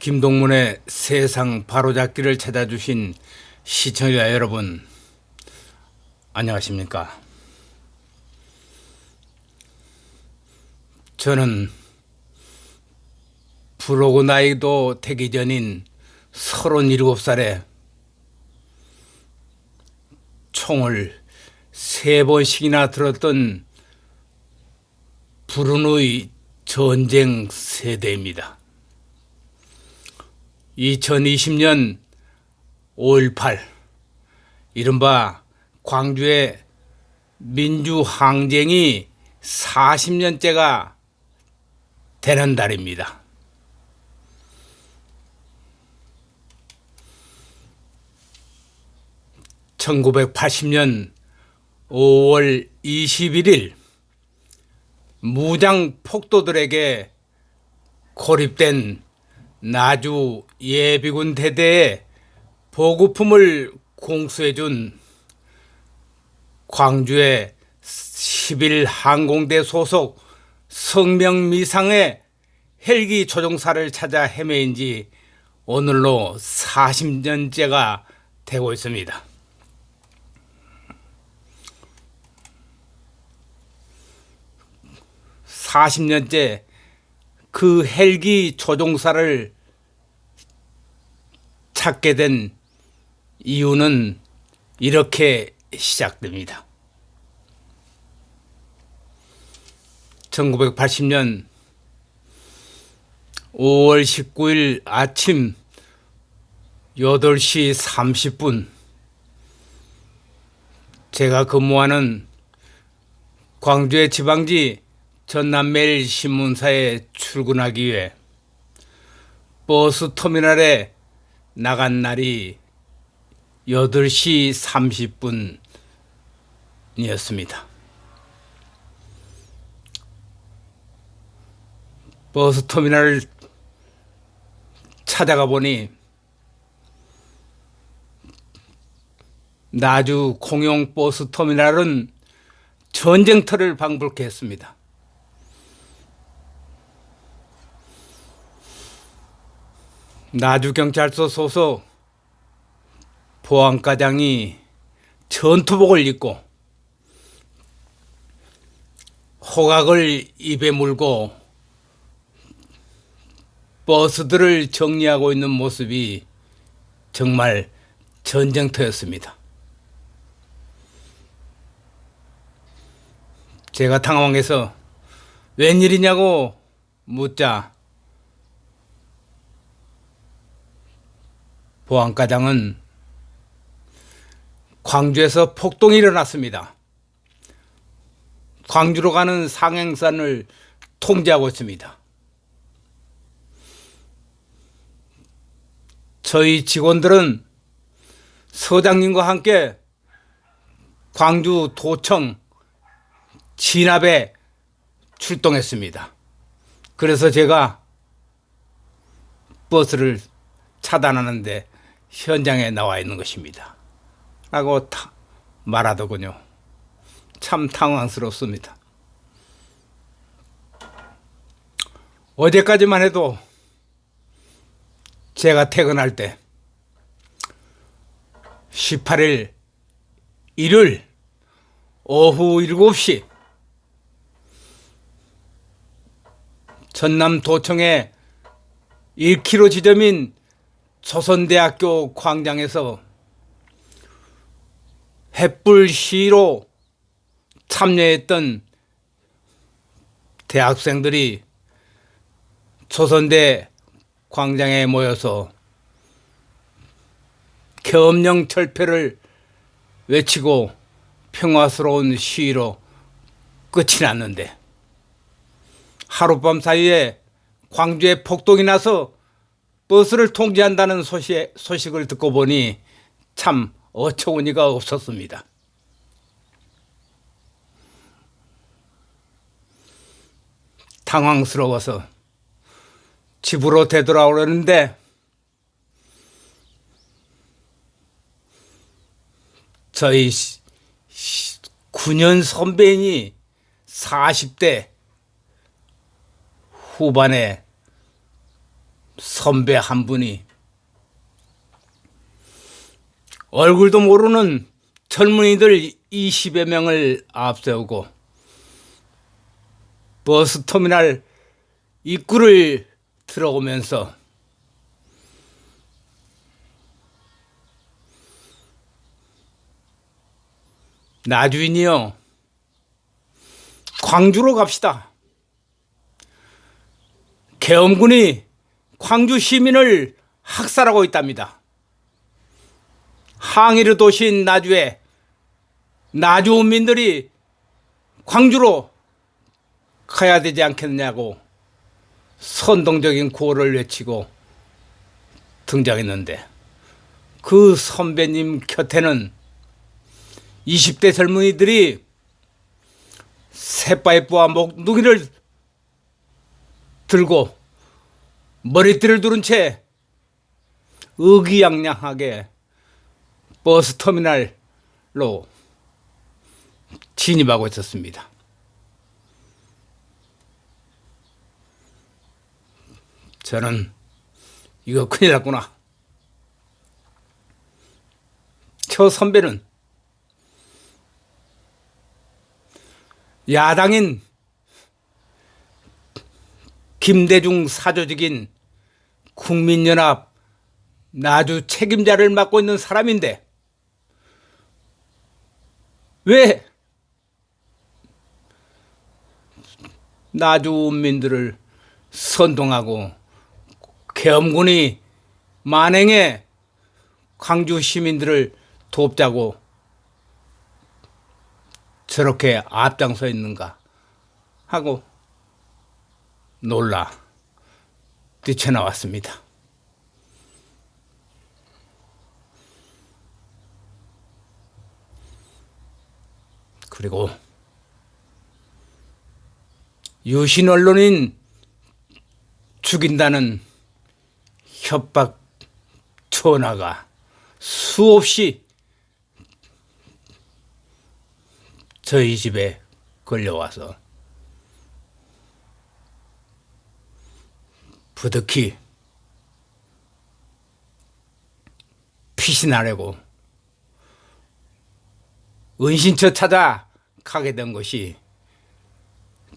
김동문의 세상 바로잡기를 찾아주신 시청자 여러분, 안녕하십니까? 저는 부록의 나이도 되기 전인 37살에 총을 3번씩이나 들었던 불운의 전쟁 세대입니다. 2020년 5.18 이른바 광주의 민주항쟁이 40년째가 되는 달입니다. (1980년 5월 21일) 무장 폭도들에게 고립된 나주 예비군 대대에 보급품을 공수해준 광주의 11항공대 소속 성명미상의 헬기 조종사를 찾아 헤매인 지 오늘로 40년째가 되고 있습니다. (40년째) 그 헬기 조종사를 찾게 된 이유는 이렇게 시작됩니다. 1980년 5월 19일 아침 8시 30분 제가 근무하는 광주의 지방지 전남매일신문사에 출근하기 위해 버스터미널에 나간 날이 8시 30분이었습니다. 버스터미널을 찾아가 보니 나주 공영 버스터미널은 전쟁터를 방불케 했습니다. 나주경찰서 소속 보안과장이 전투복을 입고 호각을 입에 물고 버스들을 정리하고 있는 모습이 정말 전쟁터였습니다. 제가 당황해서 웬일이냐고 묻자 보안과장은 광주에서 폭동이 일어났습니다. 광주로 가는 상행선을 통제하고 있습니다. 저희 직원들은 서장님과 함께 광주 도청 진압에 출동했습니다. 그래서 제가 버스를 차단하는데 현장에 나와 있는 것입니다. 라고 말하더군요. 참 당황스럽습니다. 어제까지만 해도 제가 퇴근할 때 18일 일요일 오후 7시 전남도청의 1km 지점인 조선대학교 광장에서 횃불 시위로 참여했던 대학생들이 조선대 광장에 모여서 계엄령 철폐를 외치고 평화스러운 시위로 끝이 났는데 하룻밤 사이에 광주에 폭동이 나서 버스를 통제한다는 소식을 듣고 보니 참 어처구니가 없었습니다. 당황스러워서 집으로 되돌아오려는데 저희 9년 선배인이 40대 후반에 선배 한 분이 얼굴도 모르는 젊은이들 20여 명을 앞세우고 버스터미널 입구를 들어오면서 나주인이요, 광주로 갑시다. 계엄군이 광주 시민을 학살하고 있답니다. 항일의 도시인 나주에 나주민들이 광주로 가야 되지 않겠느냐고 선동적인 구호를 외치고 등장했는데, 그 선배님 곁에는 20대 젊은이들이 새파이프와 목두기를 들고 머리띠를 두른 채 의기양양하게 버스터미널로 진입하고 있었습니다. 저는 이거 큰일 났구나. 저 선배는 야당인 김대중 사조직인 국민연합 나주 책임자를 맡고 있는 사람인데 왜 나주민들을 선동하고 계엄군이 만행에 광주 시민들을 돕자고 저렇게 앞장서 있는가 하고 놀라 뛰쳐나왔습니다. 그리고 유신 언론인 죽인다는 협박 전화가 수없이 저희 집에 걸려와서 부득이 피신하려고 은신처 찾아 가게 된 것이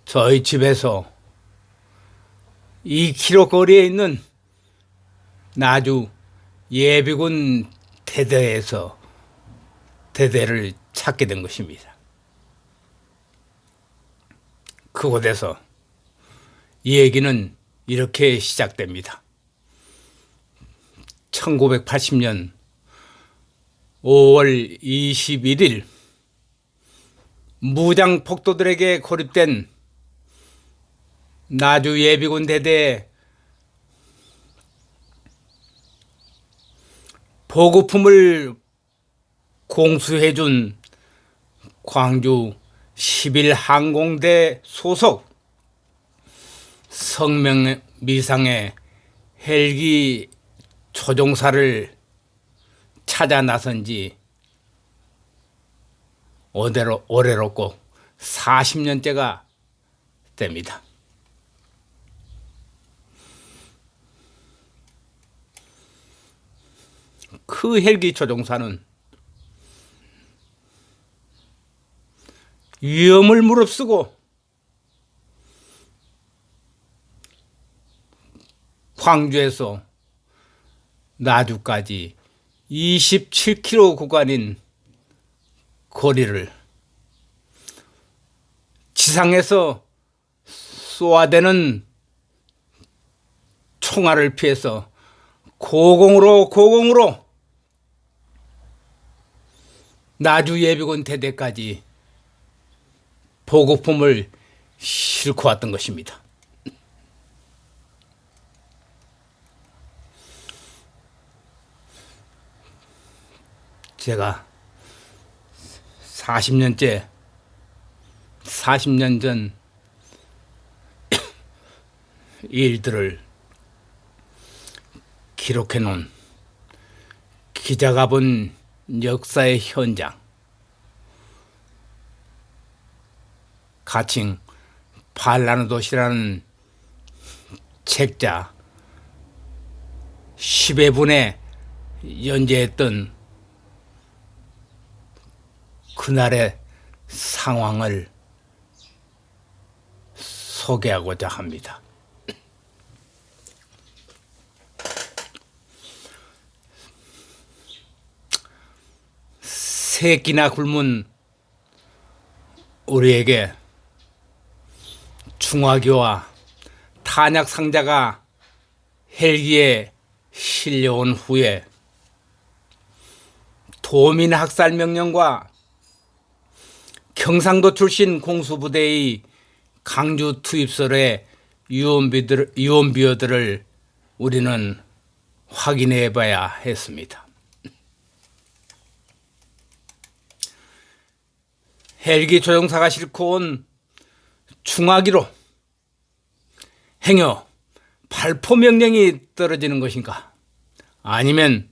저희 집에서 2km 거리에 있는 나주 예비군 대대에서 대대를 찾게 된 것입니다. 그곳에서 이 얘기는 이렇게 시작됩니다. 1980년 5월 21일 무장 폭도들에게 고립된 나주 예비군 대대에 보급품을 공수해준 광주 11항공대 소속 성명미상의 헬기 조종사를 찾아 나선 지 올해로 꼭 40년째가 됩니다. 그 헬기 조종사는 위험을 무릅쓰고 광주에서 나주까지 27km 구간인 거리를 지상에서 쏘아대는 총알을 피해서 고공으로 나주 예비군 대대까지 보급품을 싣고 왔던 것입니다. 제가 40년 전 일들을 기록해 놓은 기자가 본 역사의 현장, 가칭 발라노 도시라는 책자 10회 분에 연재했던 그날의 상황을 소개하고자 합니다. 세 끼나 굶은 우리에게 중화기와 탄약 상자가 헬기에 실려온 후에 도민 학살 명령과 경상도 출신 공수부대의 강주 투입설의 유언비어들을 우리는 확인해 봐야 했습니다. 헬기 조종사가 싣고 온 중화기로 행여 발포 명령이 떨어지는 것인가? 아니면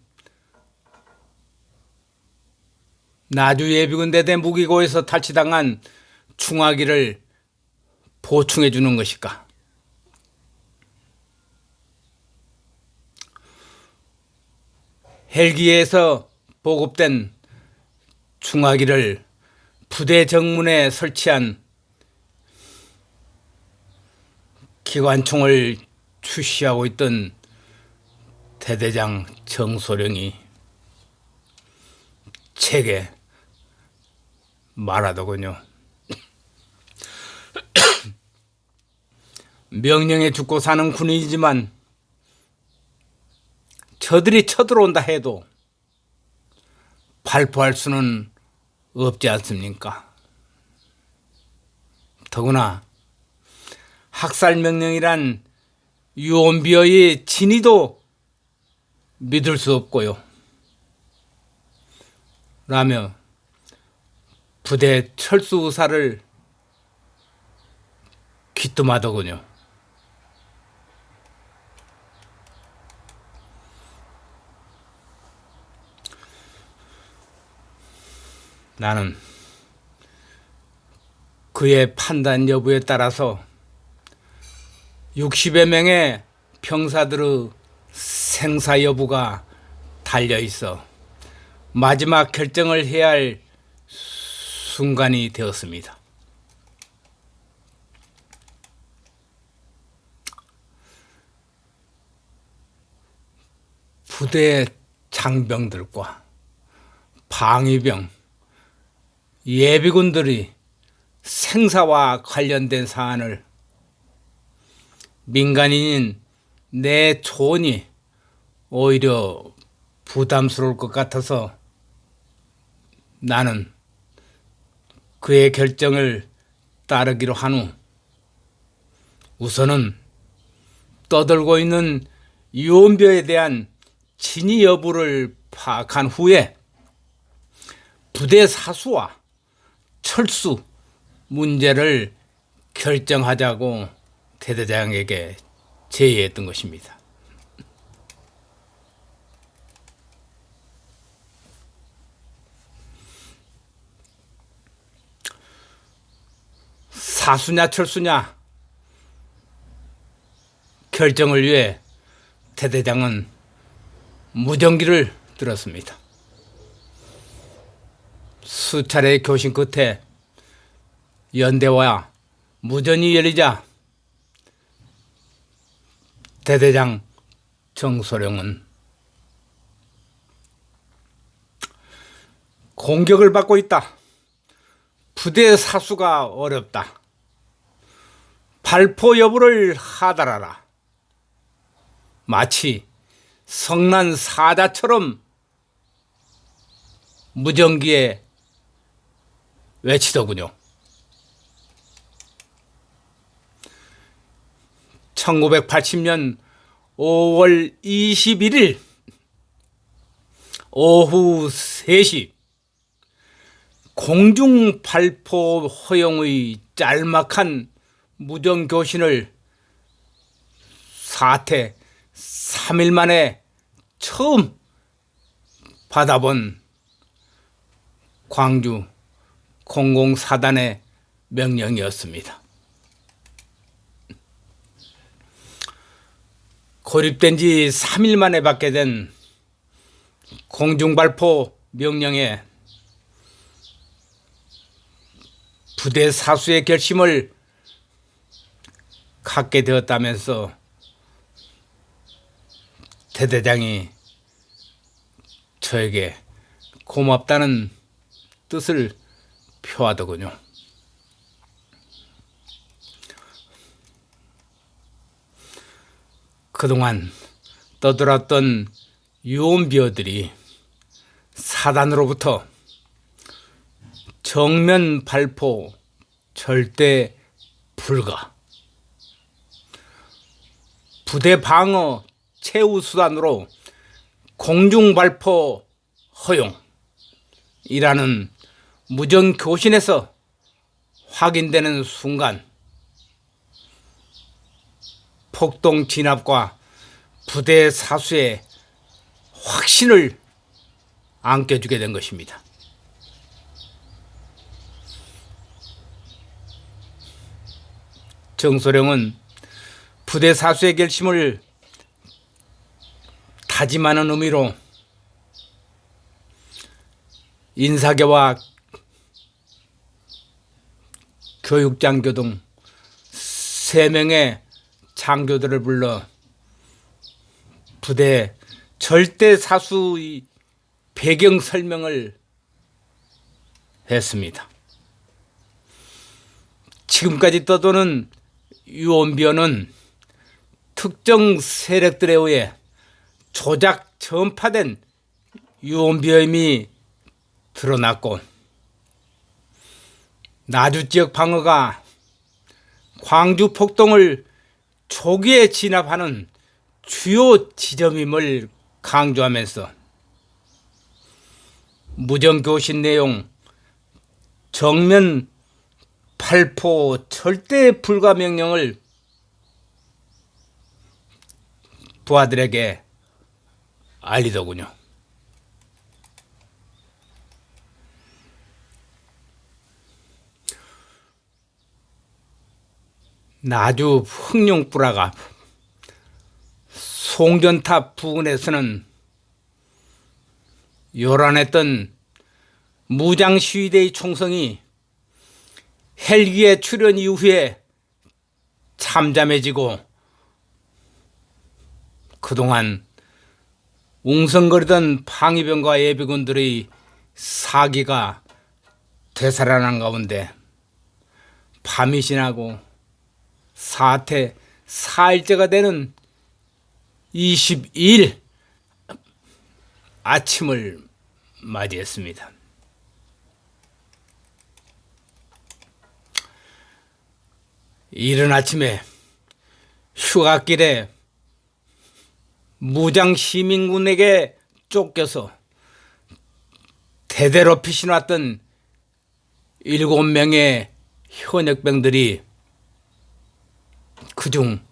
나주 예비군대대 무기고에서 탈취당한 중화기를 보충해 주는 것일까? 헬기에서 보급된 중화기를 부대 정문에 설치한 기관총을 추시하고 있던 대대장 정소령이 책에 말하더군요. 명령에 죽고 사는 군인이지만 저들이 쳐들어온다 해도 발포할 수는 없지 않습니까? 더구나 학살 명령이란 유언비어의 진위도 믿을 수 없고요. 라며 부대 철수 의사를 귀뜸하더군요. 나는 그의 판단 여부에 따라서 60여 명의 병사들의 생사 여부가 달려있어 마지막 결정을 해야 할 순간이 되었습니다. 부대 장병들과 방위병, 예비군들이 생사와 관련된 사안을 민간인인 내 조언이 오히려 부담스러울 것 같아서 나는 그의 결정을 따르기로 한 후 우선은 떠들고 있는 유언비어에 대한 진위 여부를 파악한 후에 부대 사수와 철수 문제를 결정하자고 대대장에게 제의했던 것입니다. 사수냐 철수냐 결정을 위해 대대장은 무전기를 들었습니다. 수차례의 교신 끝에 연대와 무전이 열리자 대대장 정소령은 공격을 받고 있다. 부대 사수가 어렵다. 발포 여부를 하달하라. 마치 성난 사자처럼 무전기에 외치더군요. 1980년 5월 21일 오후 3시 공중 발포 허용의 짤막한 무전교신을 사태 3일 만에 처음 받아본 광주 공공사단의 명령이었습니다. 고립된 지 3일 만에 받게 된 공중발포 명령에 부대 사수의 결심을 갖게 되었다면서 대대장이 저에게 고맙다는 뜻을 표하더군요. 그동안 떠들었던 유언비어들이 사단으로부터 정면 발포 절대 불가, 부대 방어 최후 수단으로 공중 발포 허용이라는 무전 교신에서 확인되는 순간 폭동 진압과 부대 사수의 확신을 안겨주게 된 것입니다. 정소령은 부대 사수의 결심을 다짐하는 의미로 인사교와 교육장교 등 3명의 장교들을 불러 부대 절대 사수의 배경 설명을 했습니다. 지금까지 떠도는 유언비어는 특정 세력들에 의해 조작 전파된 유언비어임이 드러났고, 나주지역 방어가 광주 폭동을 초기에 진압하는 주요 지점임을 강조하면서 무전교신 내용 정면 발포 절대 불가 명령을 부하들에게 알리더군요. 나주 흑룡불화가 송전탑 부근에서는 요란했던 무장시위대의 총성이 헬기의 출현 이후에 잠잠해지고, 그동안 웅성거리던 방위병과 예비군들의 사기가 되살아난 가운데 밤이 지나고 사태 4일째가 되는 22일 아침을 맞이했습니다. 이른 아침에 휴가길에 무장 시민군에게 쫓겨서 대대로 피신왔던 7명의 현역병들이 그중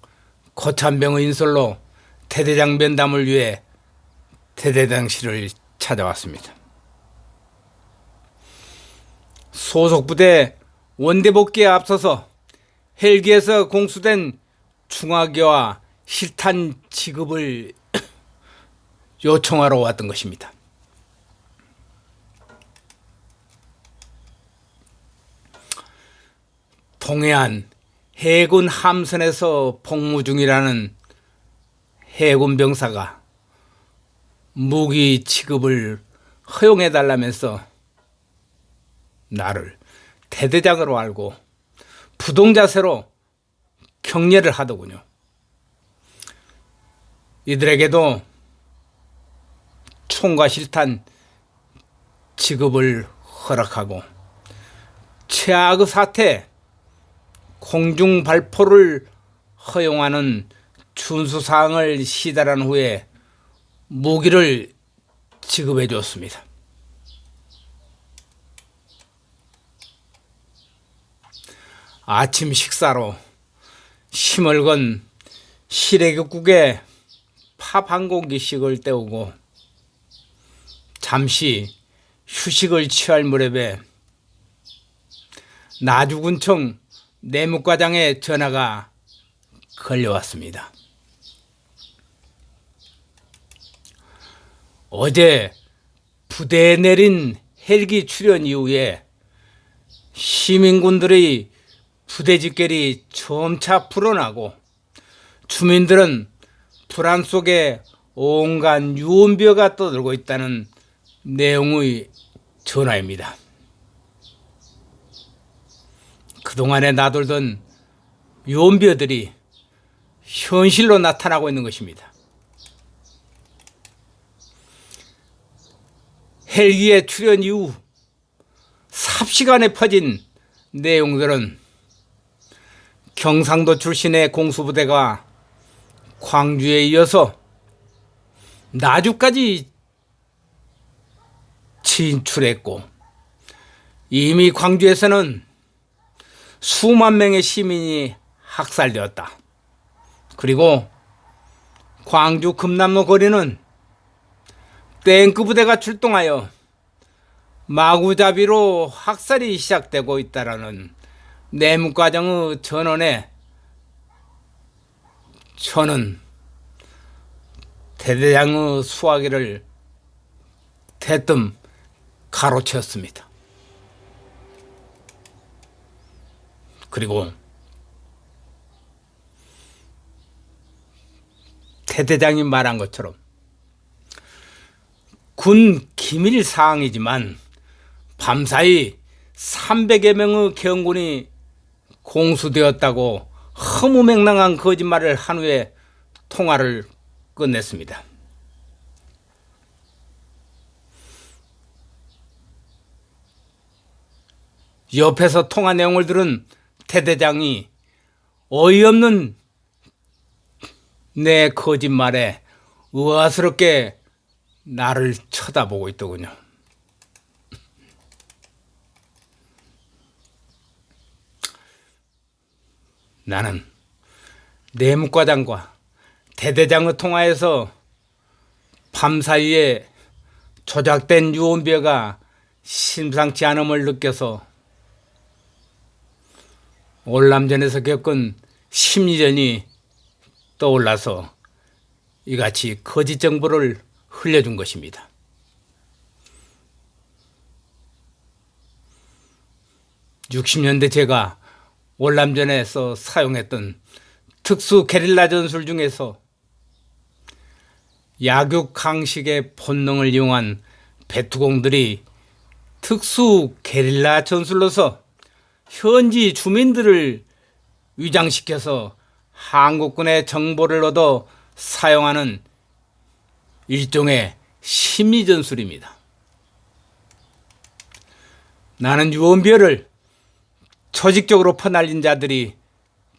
고참병의 인솔로 대대장 면담을 위해 대대장실을 찾아왔습니다. 소속부대 원대복귀에 앞서서 헬기에서 공수된 중화기와 실탄 지급을 요청하러 왔던 것입니다. 동해안 해군 함선에서 복무 중이라는 해군 병사가 무기 지급을 허용해달라면서 나를 대대장으로 알고 부동자세로 격려를 하더군요. 이들에게도 총과 실탄 지급을 허락하고 최악의 사태 공중 발포를 허용하는 준수사항을 시달한 후에 무기를 지급해 줬습니다. 아침 식사로 힘을 건 시래기국에 밥 한 공기씩을 때우고 잠시 휴식을 취할 무렵에 나주군청 내무과장의 전화가 걸려왔습니다. 어제 부대에 내린 헬기 출현 이후에 시민군들의 부대 집결이 점차 불어나고 주민들은 불안 속에 온갖 유언비어가 떠들고 있다는 내용의 전화입니다. 그동안에 나돌던 유언비어들이 현실로 나타나고 있는 것입니다. 헬기의 출현 이후 삽시간에 퍼진 내용들은 경상도 출신의 공수부대가 광주에 이어서 나주까지 진출했고 이미 광주에서는 수만 명의 시민이 학살되었다. 그리고 광주 금남로 거리는 탱크 부대가 출동하여 마구잡이로 학살이 시작되고 있다라는 내무과장의 전언에 저는 대대장의 수화기를 대뜸 가로채었습니다. 그리고 대대장이 말한 것처럼 군 기밀 사항이지만 밤사이 300여 명의 경군이 공수되었다고 허무맹랑한 거짓말을 한 후에 통화를 끝냈습니다. 옆에서 통화 내용을 들은 대대장이 어이없는 내 거짓말에 의아스럽게 나를 쳐다보고 있더군요. 나는 내무과장과 대대장의 통화에서 밤사이에 조작된 유언비어가 심상치 않음을 느껴서 월남전에서 겪은 심리전이 떠올라서 이같이 거짓 정보를 흘려준 것입니다. 60년대 제가 월남전에서 사용했던 특수 게릴라 전술 중에서 약육강식의 본능을 이용한 베트공들이 특수 게릴라 전술로서 현지 주민들을 위장시켜서 한국군의 정보를 얻어 사용하는 일종의 심리전술입니다. 나는 유언비어를 조직적으로 퍼날린 자들이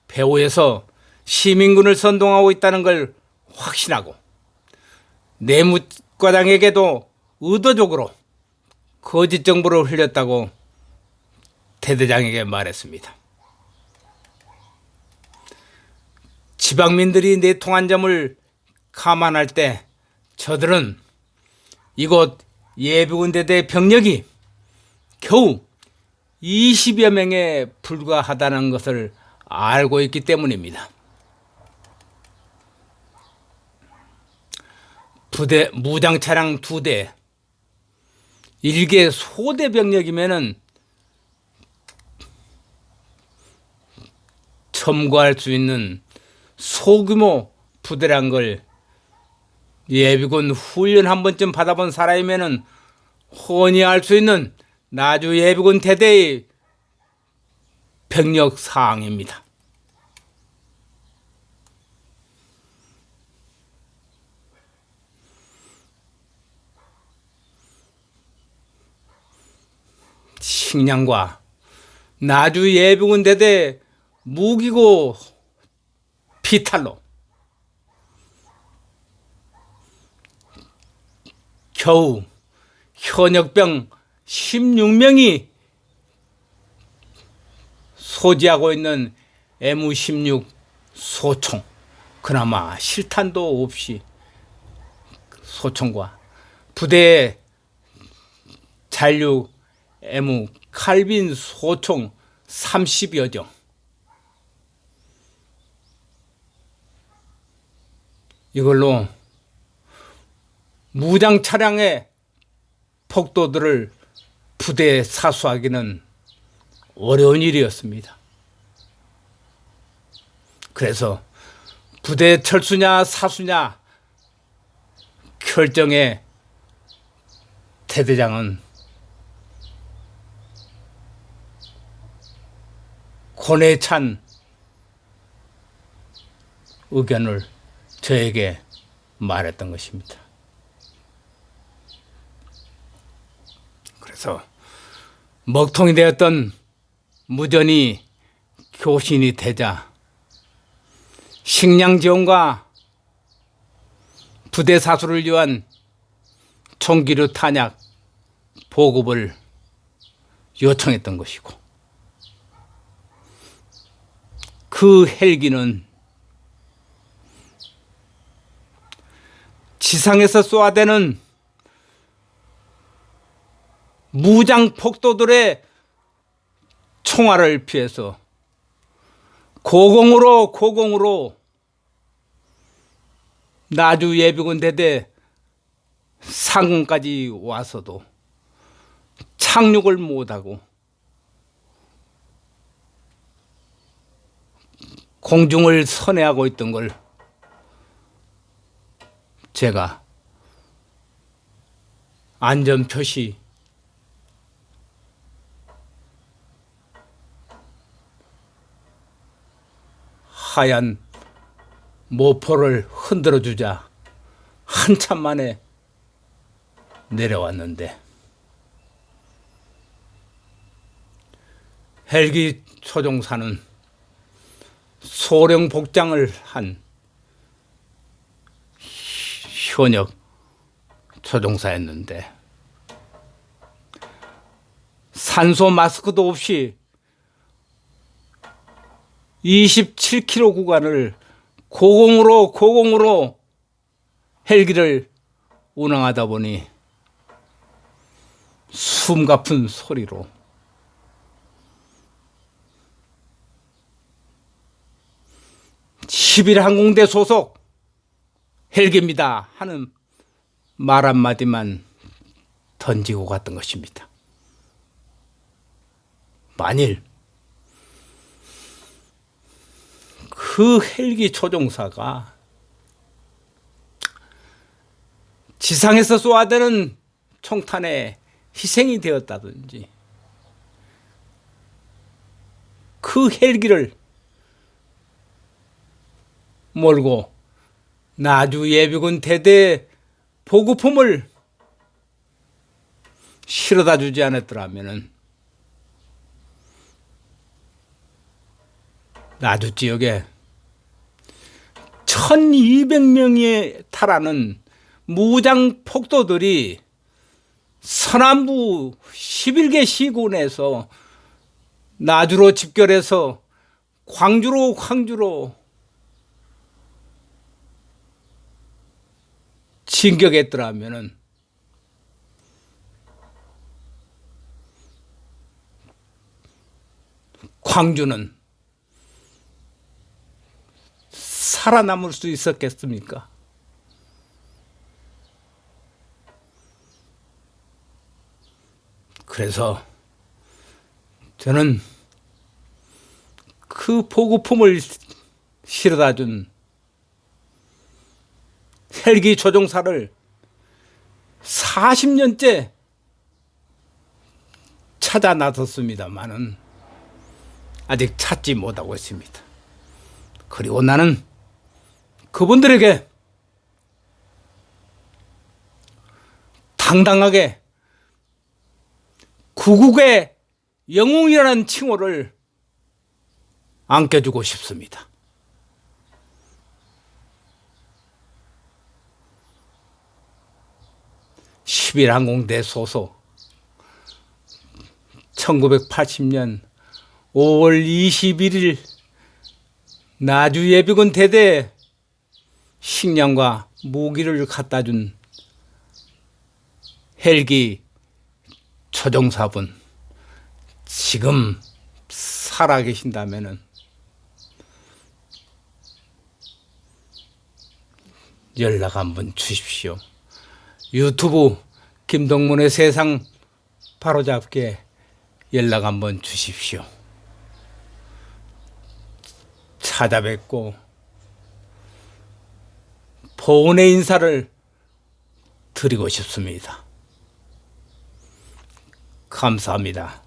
배후에서 시민군을 선동하고 있다는 걸 확신하고 내무과장에게도 의도적으로 거짓 정보를 흘렸다고 대대장에게 말했습니다. 지방민들이 내통한 점을 감안할 때 저들은 이곳 예비군대대 병력이 겨우 20여 명에 불과하다는 것을 알고 있기 때문입니다. 부대 무장차량 2대, 일개 소대 병력이면은 첨구할 수 있는 소규모 부대란 걸 예비군 훈련 한 번쯤 받아본 사람이면은 훤히 알 수 있는 나주 예비군 대대의 병력 사항입니다. 식량과 나주 예비군 대대 무기고 피탈로 겨우 현역병 16명이 소지하고 있는 M16 소총, 그나마 실탄도 없이 소총과 부대의 잔류 M 칼빈 소총 30여 정, 이걸로 무장 차량의 폭도들을 부대에 사수하기는 어려운 일이었습니다. 그래서 부대 철수냐 사수냐 결정에 대대장은 권해에 찬 의견을 저에게 말했던 것입니다. 그래서 먹통이 되었던 무전이 교신이 되자 식량 지원과 부대 사수를 위한 총기류 탄약 보급을 요청했던 것이고, 그 헬기는 지상에서 쏘아대는 무장 폭도들의 총알을 피해서 고공으로 나주 예비군 대대 상공까지 와서도 착륙을 못하고 공중을 선회하고 있던 걸 제가 안전표시 하얀 모포를 흔들어 주자 한참 만에 내려왔는데, 헬기 조종사는 소령 복장을 한 현역 조종사였는데 산소 마스크도 없이 27km 구간을 고공으로 헬기를 운항하다 보니 숨가쁜 소리로 (11항공대) 소속 헬기입니다 하는 말 한마디만 던지고 갔던 것입니다. 만일 그 헬기 조종사가 지상에서 쏘아대는 총탄에 희생이 되었다든지, 그 헬기를 몰고 나주 예비군 대대 보급품을 실어다 주지 않았더라면 나주 지역에 1200명에 달하는 무장 폭도들이 서남부 11개 시군에서 나주로 집결해서 광주로 진격했더라면은 광주는 살아남을 수 있었겠습니까? 그래서 저는 그 보급품을 실어다 준 헬기 조종사를 40년째 찾아 나섰습니다만은 아직 찾지 못하고 있습니다. 그리고 나는 그분들에게 당당하게 구국의 영웅이라는 칭호를 안겨주고 싶습니다. (11항공대) 소속 1980년 5월 21일 나주 예비군 대대에 식량과 무기를 갖다 준 헬기 조종사분, 지금 살아계신다면은 연락 한번 주십시오. 유튜브 김동문의 세상 바로잡게 연락 한번 주십시오. 찾아뵙고 보은의 인사를 드리고 싶습니다. 감사합니다.